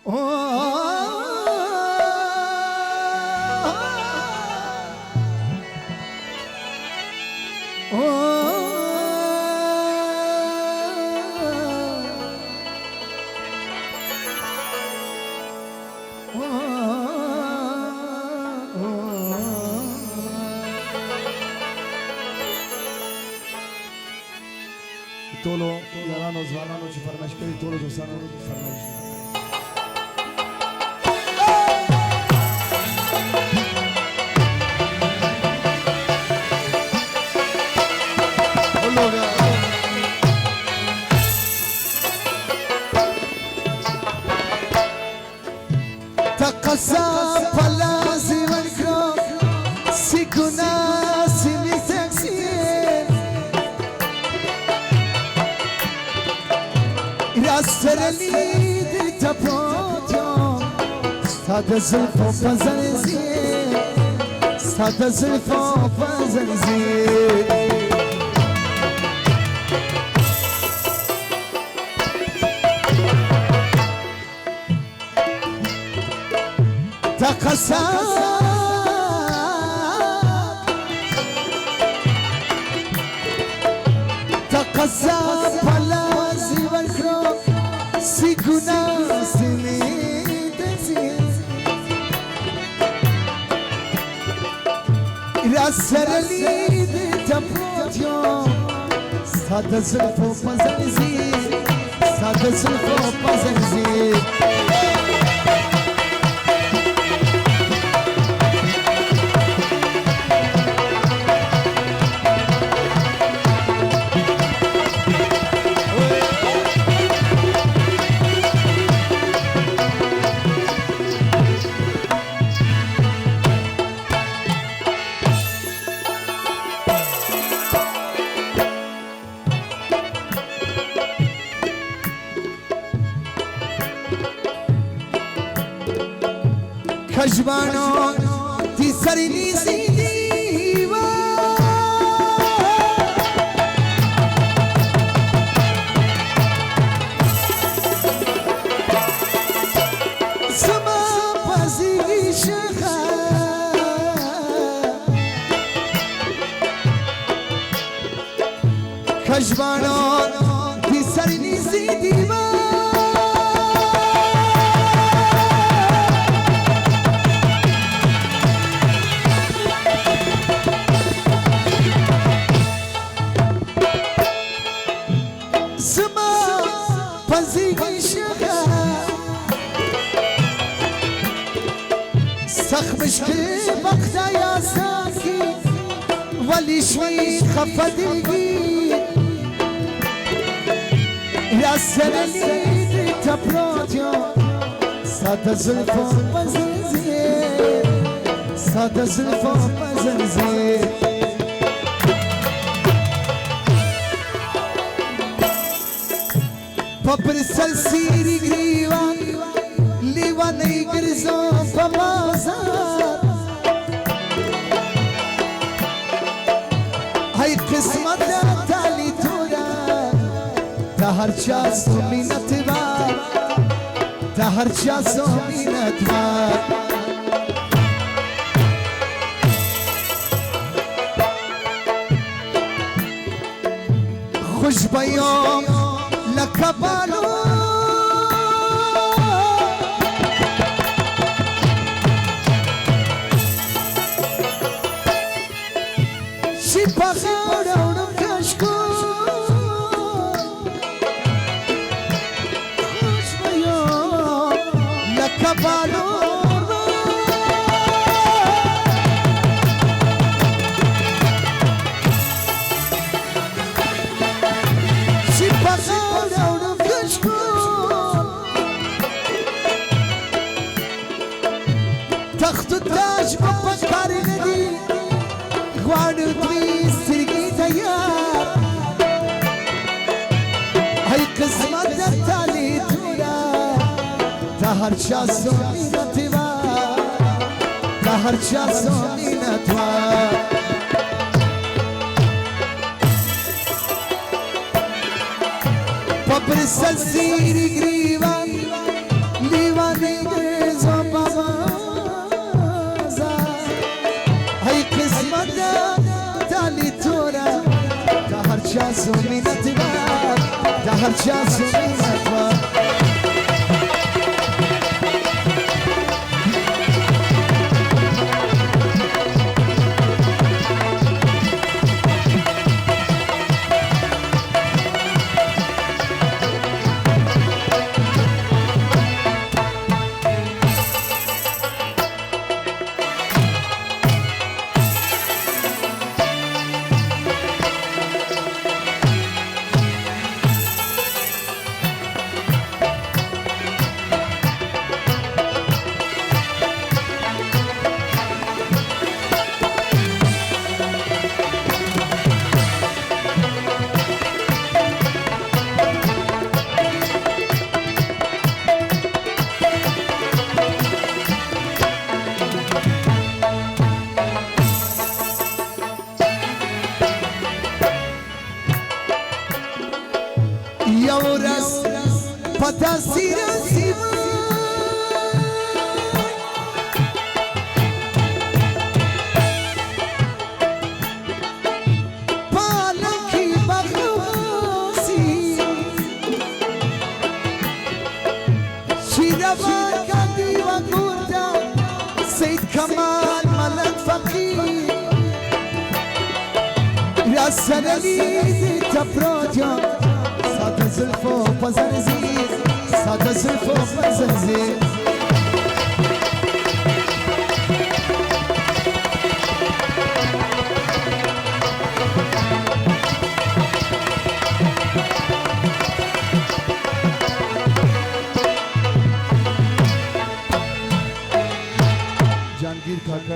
ټولو یارانو ځوانانو چې فرمایش کوي ټولو دوستانو فرمایش تقصى پلازی ورکو سی گناه سی می تکسیر راسترلی دل تپاتیام ستاد زلفو پزنزیر ستاد زلفو پزنزیر تقصى تقصى پلازی ورکو سی گناه سی می تکسیر راسترلی دل تپاتیام ستاد زلفو پزنزیر ستاد زلفو پزنزیر کجبانو تی سری نیزی دیوا زما پزی شخا کجبانو تی سری نیزی دیوا سخمش که بخدا یا ساکی ولی شوی خفا دلگی یا سرلی دیتا پراتیا ساده زلفا پزنزیر ساده زلفا پزنزیر پاپر سلسیری گریوان لیوانی گرزان پمازار های قسمت تالی تورا تا هر چاز تو مینت بار تا هر چاز تو مینت بار خوش بیام لکبالو بخورم کشکو خوش بیام لکبالو شی بخورم کشکو تخت و تاج با پکاری ندی غوانو دوی سرگی تیار های قسمت در تالی تورا تا هر چاسو مینت بار تا هر چاسو مینت بار پاپر سلسیری گریوان لیوان هر چه سنینت و یورس پتا سیرسی پالکی بغوسی شیروا کدی و گوردا سید کمال ملک فقیر رسنلی تپراجا ساده زلفو پزرزیر ساده زلفو پزرزیر جانگیر کاکا